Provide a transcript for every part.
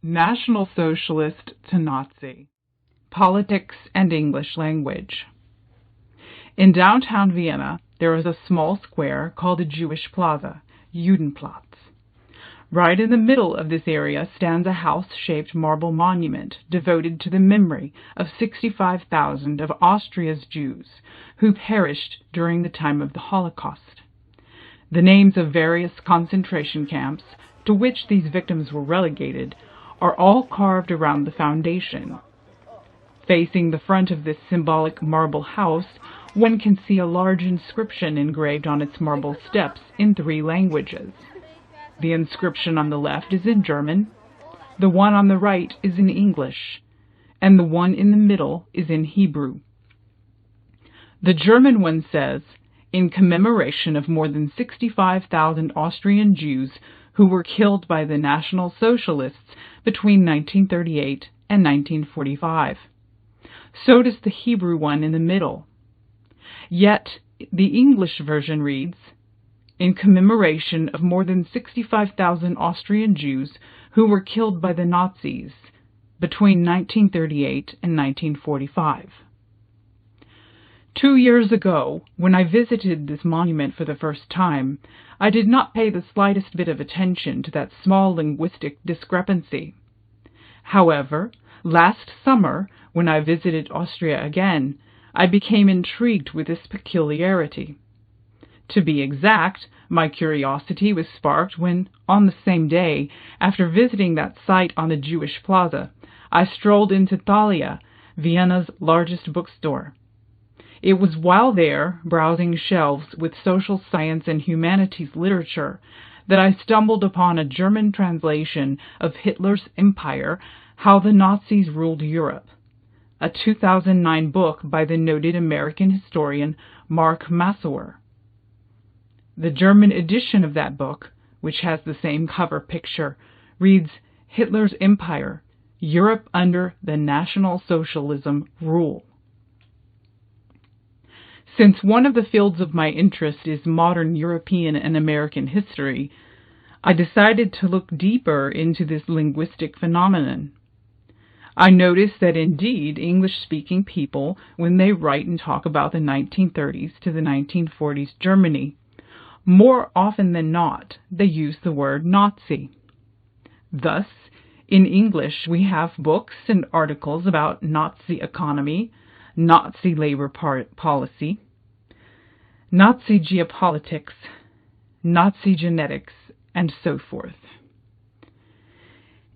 National Socialist to Nazi. Politics and English Language. In downtown Vienna, there is a small square called the Jewish Plaza, Judenplatz. Right in the middle of this area stands a house-shaped marble monument devoted to the memory of 65,000 of Austria's Jews who perished during the time of the Holocaust. The names of various concentration camps to which these victims were relegated are all carved around the foundation. Facing the front of this symbolic marble house, one can see a large inscription engraved on its marble steps in 3 languages. The inscription on the left is in German, the one on the right is in English, and the one in the middle is in Hebrew. The German one says, "In commemoration of more than 65,000 Austrian Jews who were killed by the National Socialists between 1938 and 1945. So does the Hebrew one in the middle. Yet the English version reads, "In commemoration of more than 65,000 Austrian Jews who were killed by the Nazis between 1938 and 1945. 2 years ago, when I visited this monument for the first time, I did not pay the slightest bit of attention to that small linguistic discrepancy. However, last summer, when I visited Austria again, I became intrigued with this peculiarity. To be exact, my curiosity was sparked when, on the same day, after visiting that site on the Jewish Plaza, I strolled into Thalia, Vienna's largest bookstore. It was while there, browsing shelves with social science and humanities literature, that I stumbled upon a German translation of Hitler's Empire, How the Nazis Ruled Europe, a 2009 book by the noted American historian Mark Massauer. The German edition of that book, which has the same cover picture, reads Hitler's Empire, Europe under the National Socialism Rule. Since one of the fields of my interest is modern European and American history, I decided to look deeper into this linguistic phenomenon. I noticed that indeed English-speaking people, when they write and talk about the 1930s to the 1940s Germany, more often than not, they use the word Nazi. Thus, in English, we have books and articles about Nazi economy, Nazi labor policy, Nazi geopolitics, Nazi genetics, and so forth.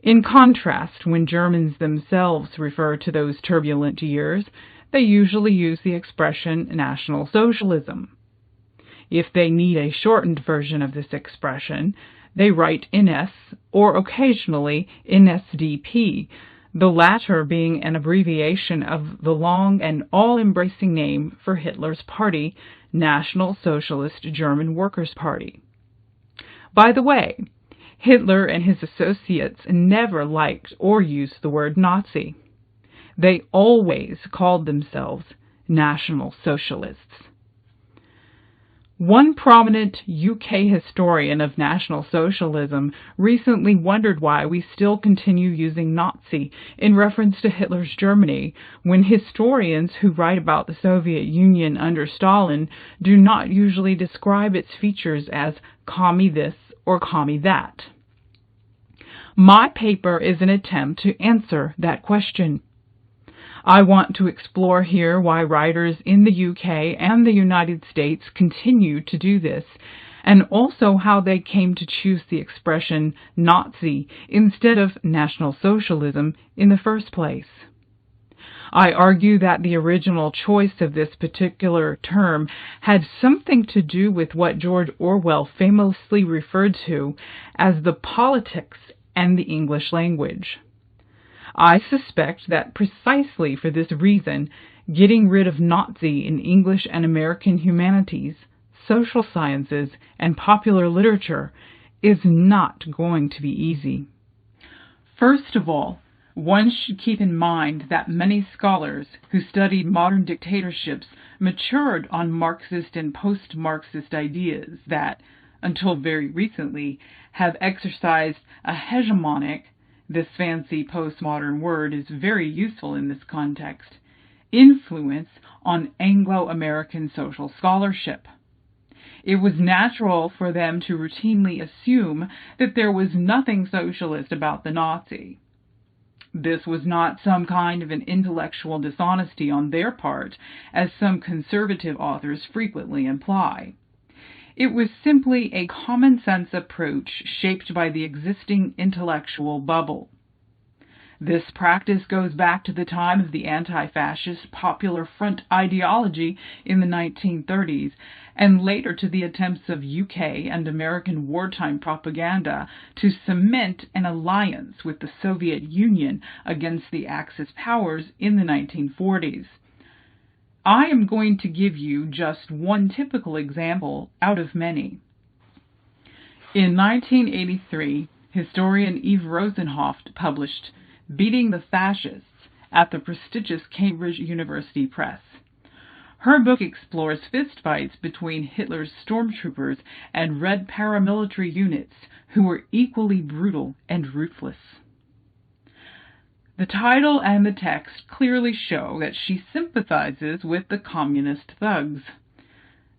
In contrast, when Germans themselves refer to those turbulent years, they usually use the expression National Socialism. If they need a shortened version of this expression, they write NS or occasionally NSDP, the latter being an abbreviation of the long and all-embracing name for Hitler's party, National Socialist German Workers' Party. By the way, Hitler and his associates never liked or used the word Nazi. They always called themselves National Socialists. One prominent UK historian of National Socialism recently wondered why we still continue using Nazi in reference to Hitler's Germany when historians who write about the Soviet Union under Stalin do not usually describe its features as commie this or commie that. My paper is an attempt to answer that question. I want to explore here why writers in the UK and the United States continue to do this, and also how they came to choose the expression Nazi instead of National Socialism in the first place. I argue that the original choice of this particular term had something to do with what George Orwell famously referred to as the politics and the English language. I suspect that precisely for this reason, getting rid of Nazi in English and American humanities, social sciences, and popular literature is not going to be easy. First of all, one should keep in mind that many scholars who studied modern dictatorships matured on Marxist and post-Marxist ideas that, until very recently, have exercised a hegemonic, this fancy postmodern word is very useful in this context, influence on Anglo-American social scholarship. It was natural for them to routinely assume that there was nothing socialist about the Nazi. This was not some kind of an intellectual dishonesty on their part, as some conservative authors frequently imply. It was simply a common-sense approach shaped by the existing intellectual bubble. This practice goes back to the time of the anti-fascist Popular Front ideology in the 1930s, and later to the attempts of UK and American wartime propaganda to cement an alliance with the Soviet Union against the Axis powers in the 1940s. I am going to give you just one typical example out of many. In 1983, historian Eve Rosenhoft published Beating the Fascists at the prestigious Cambridge University Press. Her book explores fistfights between Hitler's stormtroopers and Red paramilitary units who were equally brutal and ruthless. The title and the text clearly show that she sympathizes with the communist thugs.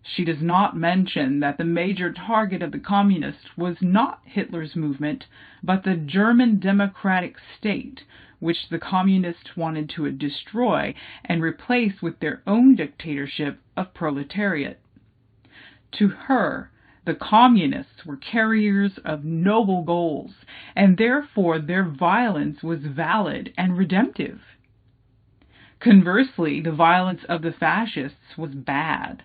She does not mention that the major target of the communists was not Hitler's movement, but the German democratic state, which the communists wanted to destroy and replace with their own dictatorship of proletariat. To her, the communists were carriers of noble goals, and therefore their violence was valid and redemptive. Conversely, the violence of the fascists was bad.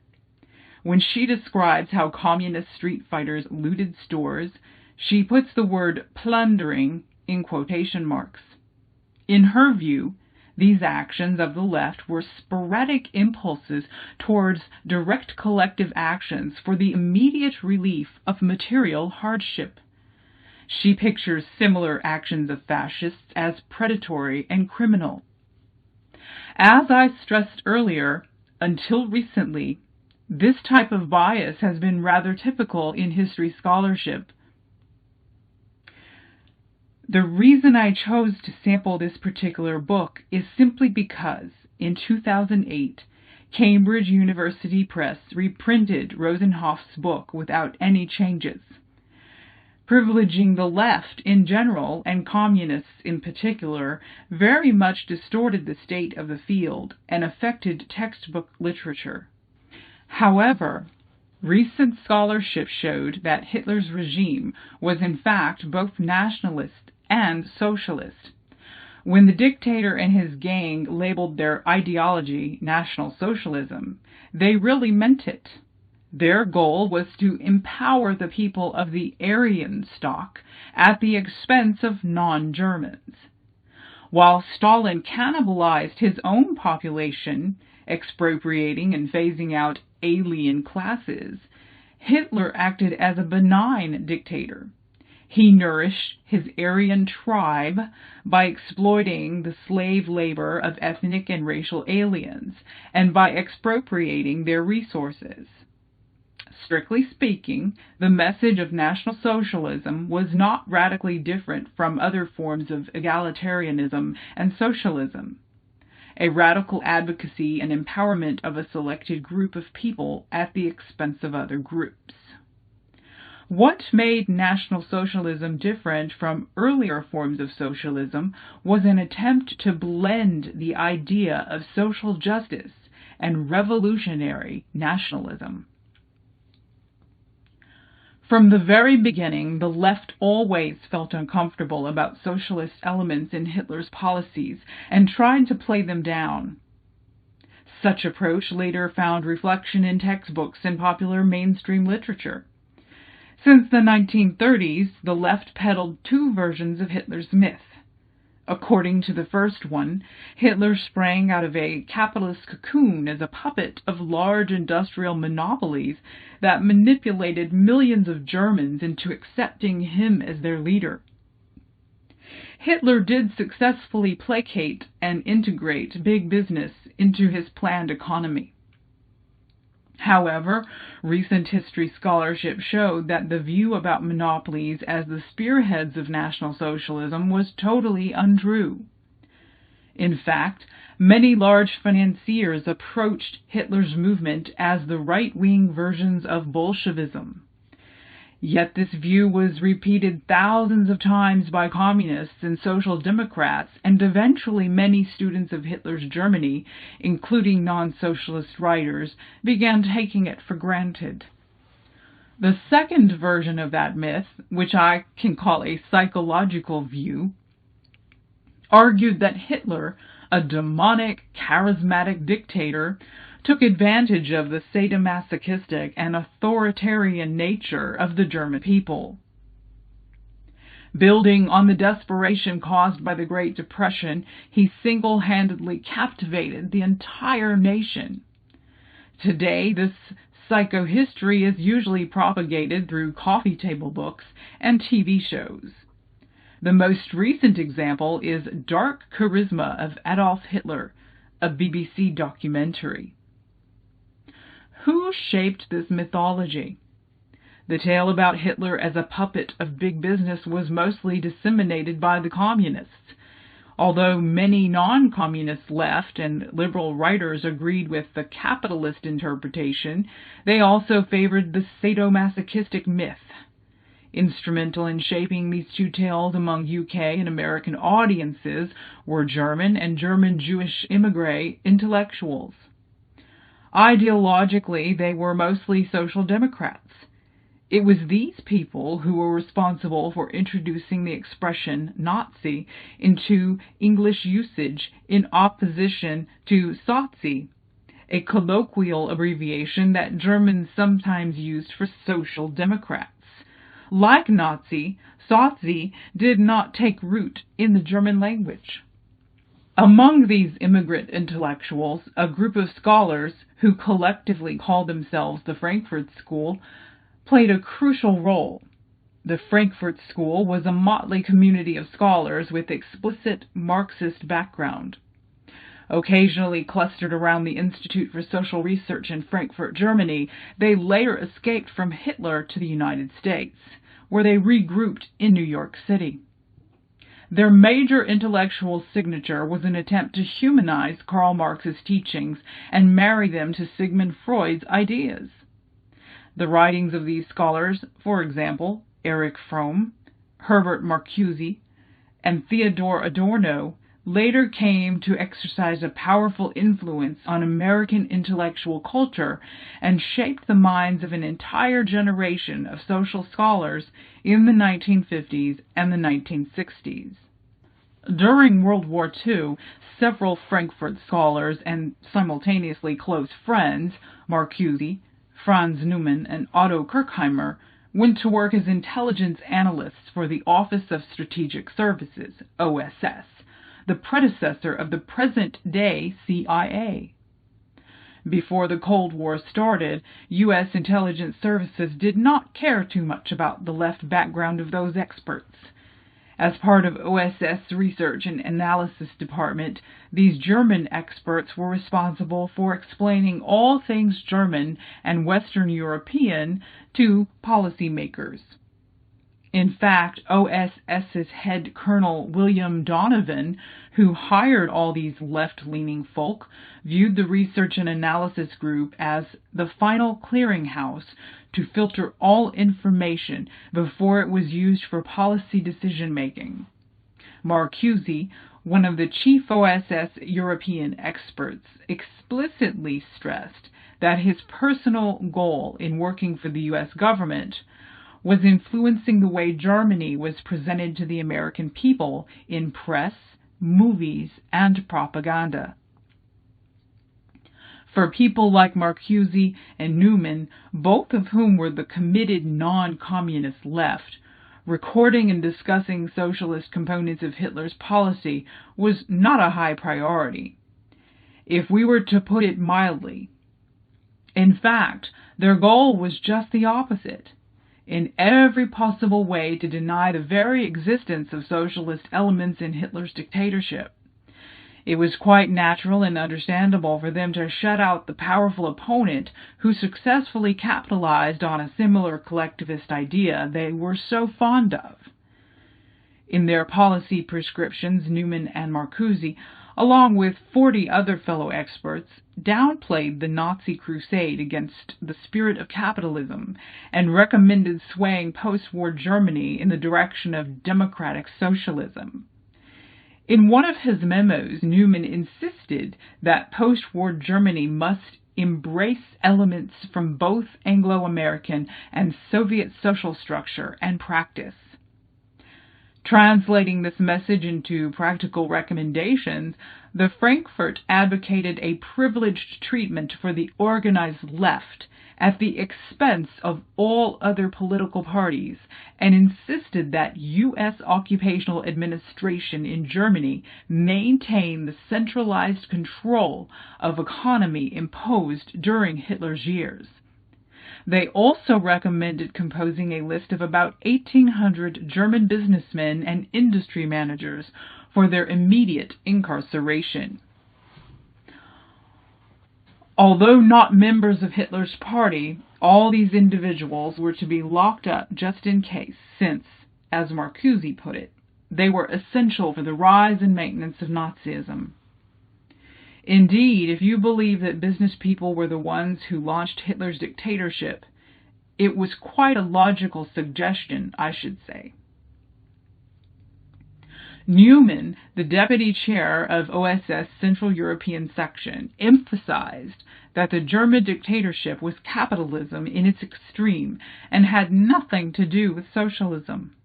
When she describes how communist street fighters looted stores, she puts the word plundering in quotation marks. In her view, these actions of the left were sporadic impulses towards direct collective actions for the immediate relief of material hardship. She pictures similar actions of fascists as predatory and criminal. As I stressed earlier, until recently, this type of bias has been rather typical in history scholarship. The reason I chose to sample this particular book is simply because, in 2008, Cambridge University Press reprinted Rosenhoft's book without any changes, privileging the left in general and communists in particular very much distorted the state of the field and affected textbook literature. However, recent scholarship showed that Hitler's regime was in fact both nationalist and socialist. When the dictator and his gang labeled their ideology National Socialism, they really meant it. Their goal was to empower the people of the Aryan stock at the expense of non-Germans. While Stalin cannibalized his own population, expropriating and phasing out alien classes, Hitler acted as a benign dictator. He nourished his Aryan tribe by exploiting the slave labor of ethnic and racial aliens and by expropriating their resources. Strictly speaking, the message of National Socialism was not radically different from other forms of egalitarianism and socialism, a radical advocacy and empowerment of a selected group of people at the expense of other groups. What made National Socialism different from earlier forms of socialism was an attempt to blend the idea of social justice and revolutionary nationalism. From the very beginning, the left always felt uncomfortable about socialist elements in Hitler's policies and tried to play them down. Such approach later found reflection in textbooks and popular mainstream literature. Since the 1930s, the left peddled two versions of Hitler's myth. According to the first one, Hitler sprang out of a capitalist cocoon as a puppet of large industrial monopolies that manipulated millions of Germans into accepting him as their leader. Hitler did successfully placate and integrate big business into his planned economy. However, recent history scholarship showed that the view about monopolies as the spearheads of National Socialism was totally untrue. In fact, many large financiers approached Hitler's movement as the right-wing versions of Bolshevism. Yet this view was repeated thousands of times by communists and social democrats, and eventually many students of Hitler's Germany, including non-socialist writers, began taking it for granted. The second version of that myth, which I can call a psychological view, argued that Hitler, a demonic, charismatic dictator, took advantage of the sadomasochistic and authoritarian nature of the German people. Building on the desperation caused by the Great Depression, he single-handedly captivated the entire nation. Today, this psychohistory is usually propagated through coffee table books and TV shows. The most recent example is Dark Charisma of Adolf Hitler, a BBC documentary. Who shaped this mythology? The tale about Hitler as a puppet of big business was mostly disseminated by the communists. Although many non-communist left and liberal writers agreed with the capitalist interpretation, they also favored the sadomasochistic myth. Instrumental in shaping these two tales among UK and American audiences were German and German Jewish émigrés intellectuals. Ideologically, they were mostly social democrats. It was these people who were responsible for introducing the expression Nazi into English usage in opposition to Sozi, a colloquial abbreviation that Germans sometimes used for social democrats. Like Nazi, Sozi did not take root in the German language. Among these immigrant intellectuals, a group of scholars, who collectively called themselves the Frankfurt School, played a crucial role. The Frankfurt School was a motley community of scholars with explicit Marxist background. Occasionally clustered around the Institute for Social Research in Frankfurt, Germany, they later escaped from Hitler to the United States, where they regrouped in New York City. Their major intellectual signature was an attempt to humanize Karl Marx's teachings and marry them to Sigmund Freud's ideas. The writings of these scholars, for example, Erich Fromm, Herbert Marcuse, and Theodor Adorno, later came to exercise a powerful influence on American intellectual culture and shaped the minds of an entire generation of social scholars in the 1950s and the 1960s. During World War II, several Frankfurt scholars and simultaneously close friends, Marcuse, Franz Neumann, and Otto Kirchheimer, went to work as intelligence analysts for the Office of Strategic Services, OSS, the predecessor of the present-day CIA. Before the Cold War started, U.S. intelligence services did not care too much about the left background of those experts. As part of OSS Research and Analysis Department, these German experts were responsible for explaining all things German and Western European to policymakers. In fact, OSS's head Colonel William Donovan, who hired all these left-leaning folk, viewed the Research and Analysis Group as the final clearinghouse to filter all information before it was used for policy decision-making. Marcuse, one of the chief OSS European experts, explicitly stressed that his personal goal in working for the U.S. government was influencing the way Germany was presented to the American people in press, movies, and propaganda. For people like Marcuse and Neumann, both of whom were the committed non-communist left, recording and discussing socialist components of Hitler's policy was not a high priority, if we were to put it mildly. In fact, their goal was just the opposite: in every possible way to deny the very existence of socialist elements in Hitler's dictatorship. It was quite natural and understandable for them to shut out the powerful opponent who successfully capitalized on a similar collectivist idea they were so fond of. In their policy prescriptions, Newman and Marcuse, along with 40 other fellow experts, downplayed the Nazi crusade against the spirit of capitalism and recommended swaying post-war Germany in the direction of democratic socialism. In one of his memos, Newman insisted that post-war Germany must embrace elements from both Anglo-American and Soviet social structure and practice. Translating this message into practical recommendations, the Frankfurt advocated a privileged treatment for the organized left at the expense of all other political parties, and insisted that U.S. occupational administration in Germany maintain the centralized control of economy imposed during Hitler's years. They also recommended composing a list of about 1,800 German businessmen and industry managers for their immediate incarceration. Although not members of Hitler's party, all these individuals were to be locked up just in case, since, as Marcuse put it, they were essential for the rise and maintenance of Nazism. Indeed, if you believe that business people were the ones who launched Hitler's dictatorship, it was quite a logical suggestion, I should say. Newman, the deputy chair of OSS Central European Section, emphasized that the German dictatorship was capitalism in its extreme and had nothing to do with socialism.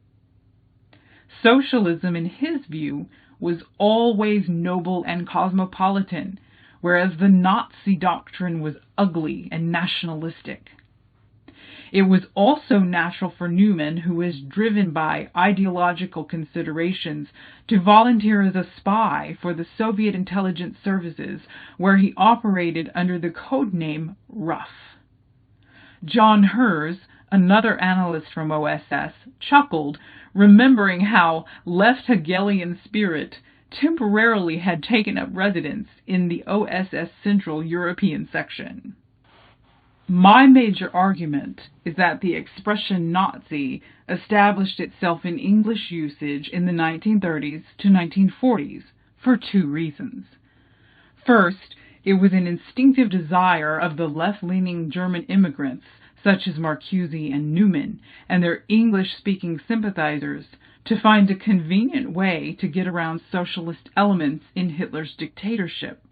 Socialism, in his view, was always noble and cosmopolitan, whereas the Nazi doctrine was ugly and nationalistic. It was also natural for Newman, who was driven by ideological considerations, to volunteer as a spy for the Soviet intelligence services, where he operated under the code name Ruff. John Herz, another analyst from OSS, chuckled, remembering how left Hegelian spirit temporarily had taken up residence in the OSS Central European Section. My major argument is that the expression Nazi established itself in English usage in the 1930s to 1940s for two reasons. First, it was an instinctive desire of the left-leaning German immigrants, such as Marcuse and Newman, and their English-speaking sympathizers, to find a convenient way to get around socialist elements in Hitler's dictatorship.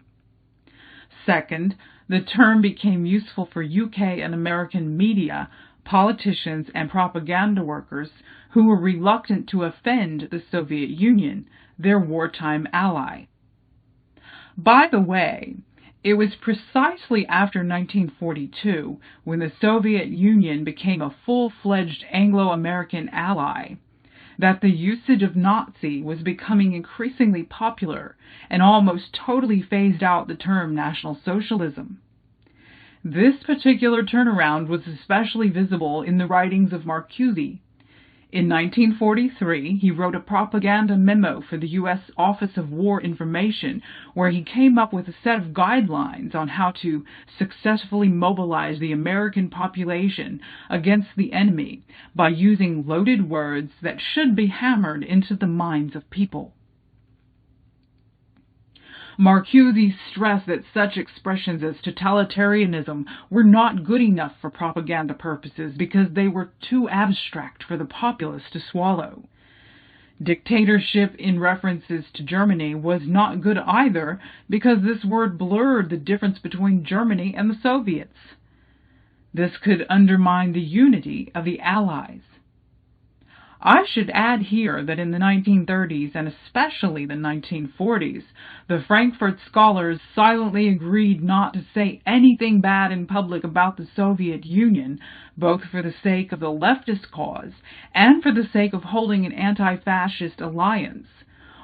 Second, the term became useful for UK and American media, politicians, and propaganda workers who were reluctant to offend the Soviet Union, their wartime ally. By the way, it was precisely after 1942, when the Soviet Union became a full-fledged Anglo-American ally, that the usage of Nazi was becoming increasingly popular and almost totally phased out the term National Socialism. This particular turnaround was especially visible in the writings of Marcuse. In 1943, he wrote a propaganda memo for the U.S. Office of War Information, where he came up with a set of guidelines on how to successfully mobilize the American population against the enemy by using loaded words that should be hammered into the minds of people. Marcuse stressed that such expressions as totalitarianism were not good enough for propaganda purposes because they were too abstract for the populace to swallow. Dictatorship in references to Germany was not good either because this word blurred the difference between Germany and the Soviets. This could undermine the unity of the Allies. I should add here that in the 1930s and especially the 1940s, the Frankfurt scholars silently agreed not to say anything bad in public about the Soviet Union, both for the sake of the leftist cause and for the sake of holding an anti-fascist alliance,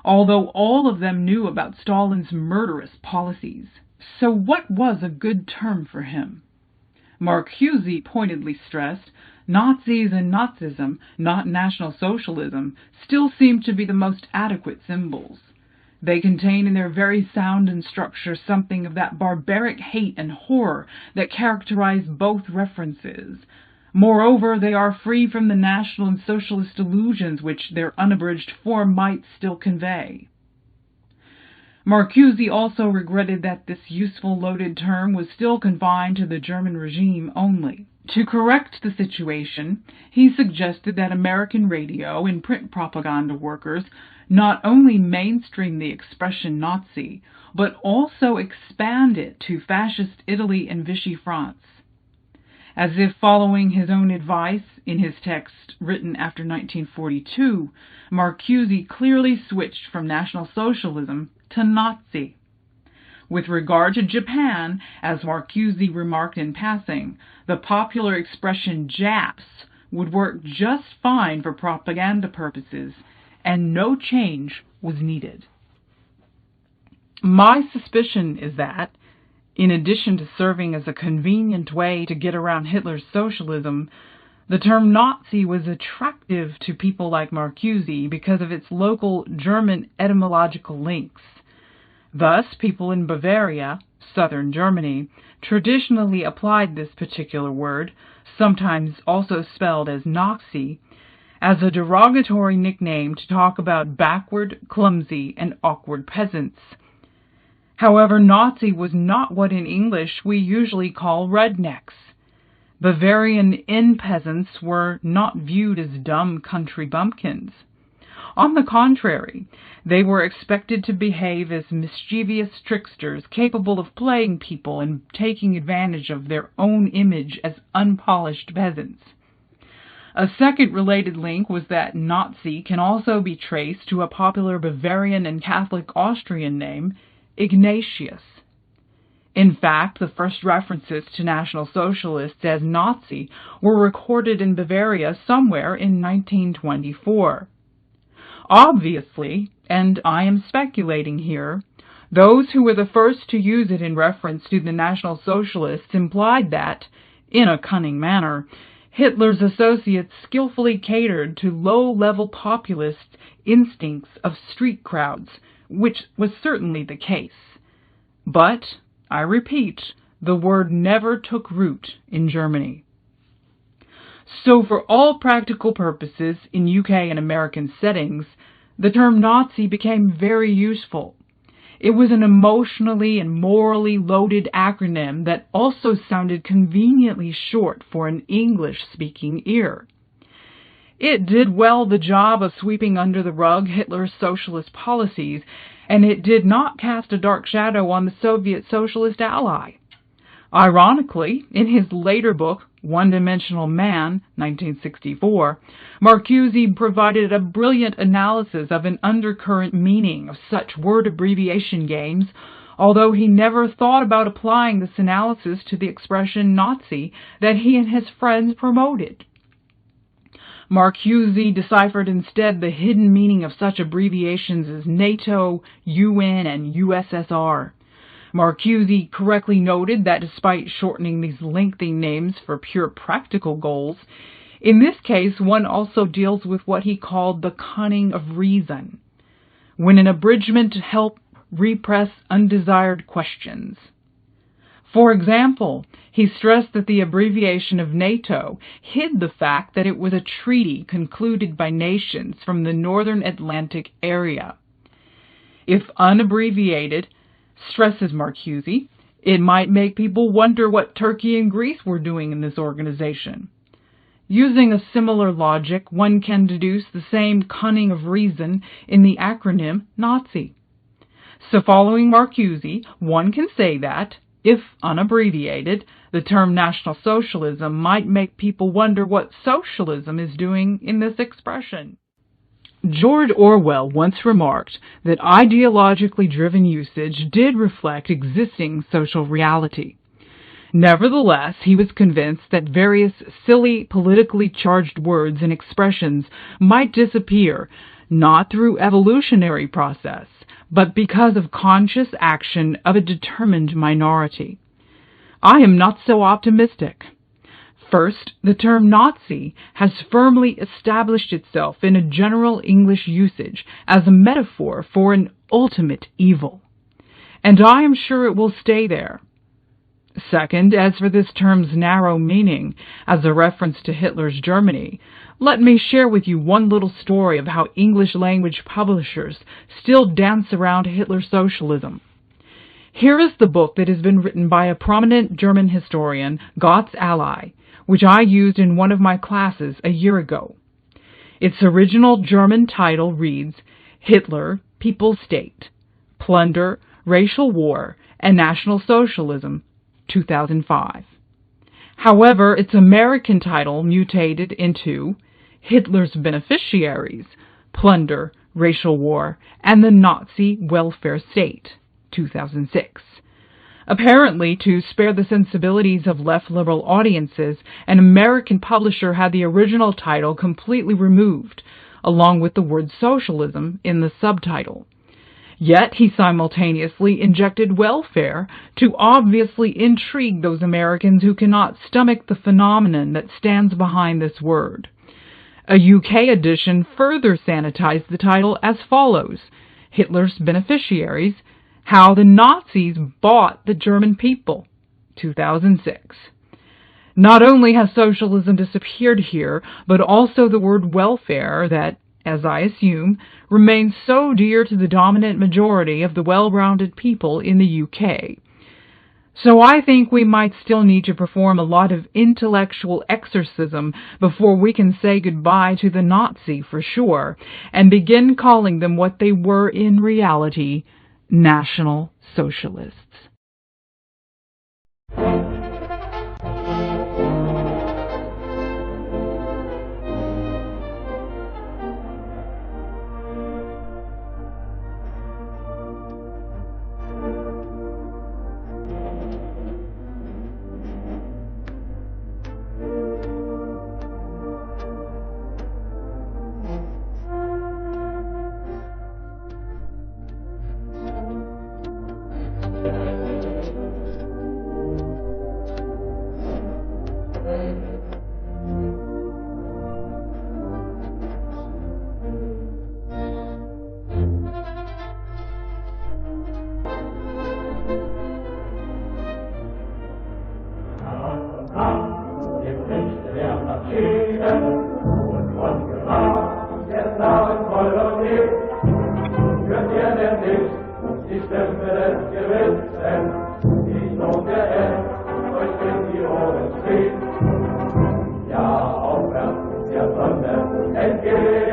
although all of them knew about Stalin's murderous policies. So what was a good term for him? Marcuse pointedly stressed, Nazis and Nazism, not National Socialism, still seem to be the most adequate symbols. They contain in their very sound and structure something of that barbaric hate and horror that characterize both references. Moreover, they are free from the national and socialist illusions which their unabridged form might still convey. Marcuse also regretted that this useful loaded term was still confined to the German regime only. To correct the situation, he suggested that American radio and print propaganda workers not only mainstream the expression Nazi, but also expand it to fascist Italy and Vichy France. As if following his own advice in his text written after 1942, Marcuse clearly switched from National Socialism to Nazi. With regard to Japan, as Marcuse remarked in passing, the popular expression Japs would work just fine for propaganda purposes, and no change was needed. My suspicion is that, in addition to serving as a convenient way to get around Hitler's socialism, the term Nazi was attractive to people like Marcuse because of its local German etymological links. Thus, people in Bavaria, southern Germany, traditionally applied this particular word, sometimes also spelled as Nazi, as a derogatory nickname to talk about backward, clumsy, and awkward peasants. However, Nazi was not what in English we usually call rednecks. Bavarian inn peasants were not viewed as dumb country bumpkins. On the contrary, they were expected to behave as mischievous tricksters capable of playing people and taking advantage of their own image as unpolished peasants. A second related link was that Nazi can also be traced to a popular Bavarian and Catholic Austrian name, Ignatius. In fact, the first references to National Socialists as Nazi were recorded in Bavaria somewhere in 1924. Obviously, and I am speculating here, those who were the first to use it in reference to the National Socialists implied that, in a cunning manner, Hitler's associates skillfully catered to low-level populist instincts of street crowds, which was certainly the case. But, I repeat, the word never took root in Germany. So for all practical purposes in UK and American settings, the term Nazi became very useful. It was an emotionally and morally loaded acronym that also sounded conveniently short for an English-speaking ear. It did well the job of sweeping under the rug Hitler's socialist policies, and it did not cast a dark shadow on the Soviet socialist ally. Ironically, in his later book, One-Dimensional Man, 1964, Marcuse provided a brilliant analysis of an undercurrent meaning of such word abbreviation games, although he never thought about applying this analysis to the expression Nazi that he and his friends promoted. Marcuse deciphered instead the hidden meaning of such abbreviations as NATO, UN, and USSR. Marcuse correctly noted that despite shortening these lengthy names for pure practical goals, in this case one also deals with what he called the cunning of reason, when an abridgment to help repress undesired questions. For example, he stressed that the abbreviation of NATO hid the fact that it was a treaty concluded by nations from the northern Atlantic area. If unabbreviated, stresses Marcuse, it might make people wonder what Turkey and Greece were doing in this organization. Using a similar logic, one can deduce the same cunning of reason in the acronym Nazi. So following Marcuse, one can say that, if unabbreviated, the term National Socialism might make people wonder what socialism is doing in this expression. George Orwell once remarked that ideologically driven usage did reflect existing social reality. Nevertheless, he was convinced that various silly, politically charged words and expressions might disappear, not through evolutionary process, but because of conscious action of a determined minority. I am not so optimistic. First, the term Nazi has firmly established itself in a general English usage as a metaphor for an ultimate evil, and I am sure it will stay there. Second, as for this term's narrow meaning as a reference to Hitler's Germany, let me share with you one little story of how English language publishers still dance around Hitler socialism. Here is the book that has been written by a prominent German historian, Gott's ally, which I used in one of my classes a year ago. Its original German title reads, Hitler, People's State, Plunder, Racial War, and National Socialism, 2005. However, its American title mutated into Hitler's Beneficiaries, Plunder, Racial War, and the Nazi Welfare State, 2006. Apparently, to spare the sensibilities of left-liberal audiences, an American publisher had the original title completely removed, along with the word socialism in the subtitle. Yet he simultaneously injected welfare to obviously intrigue those Americans who cannot stomach the phenomenon that stands behind this word. A UK edition further sanitized the title as follows, Hitler's Beneficiaries, How the Nazis Bought the German People, 2006. Not only has socialism disappeared here, but also the word welfare that, as I assume, remains so dear to the dominant majority of the well-rounded people in the UK. So I think we might still need to perform a lot of intellectual exorcism before we can say goodbye to the Nazi for sure, and begin calling them what they were in reality, National Socialists. Ja, aufwärts, der Sonne entgegen.